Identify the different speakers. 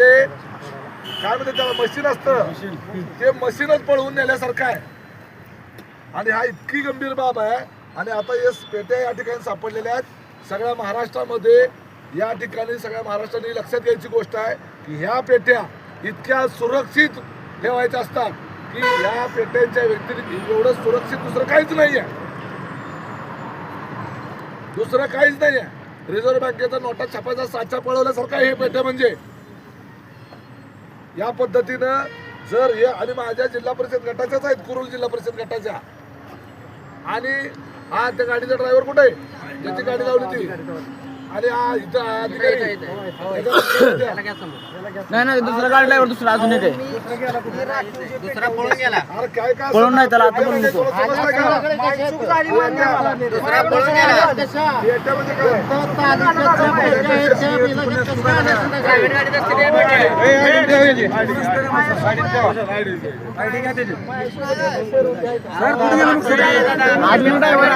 Speaker 1: ते काय म्हणते त्याला मशीन असतं ते मशीनच पळवून नेल्यासारखं आहे आणि हा इतकी गंभीर बाब आहे। आणि आता या पेट्या या ठिकाणी सापडलेल्या आहेत सगळ्या महाराष्ट्रामध्ये। या ठिकाणी सगळ्या महाराष्ट्राने लक्षात घ्यायची गोष्ट आहे की ह्या पेट्या इतक्या सुरक्षित ठेवायच्या असतात की ह्या पेट्यांच्या व्यतिरिक्त एवढं सुरक्षित दुसरं काहीच नाही आहे, दुसरं काहीच नाही आहे। रिझर्व्ह बँकेचा नोटा छापायचा साचा पळवल्यासारखा हे पेट्या म्हणजे या पद्धतीनं जर हे आणि माझ्या जिल्हा परिषद गटाच्याच आहेत कुरुल जिल्हा परिषद गटाच्या। आणि हा त्या गाडीचा ड्रायव्हर कुठे आहे ज्याची गाडी लावली ती आणि हा इथं अधिकारी
Speaker 2: नाही दुसरा गाडी ड्रायव्हर दुसरा अजून एक आहे
Speaker 3: दुसरा पळून गेला
Speaker 1: अरे काय काय
Speaker 2: पळून नाही त्याला आता पण
Speaker 1: समजतंय का?
Speaker 3: दुसरा पळून गेला
Speaker 1: पेट्या म्हणजे काय?
Speaker 3: प्रायव्हेट गाडीत असते ते भेटे
Speaker 2: अजून ड्रायव्हर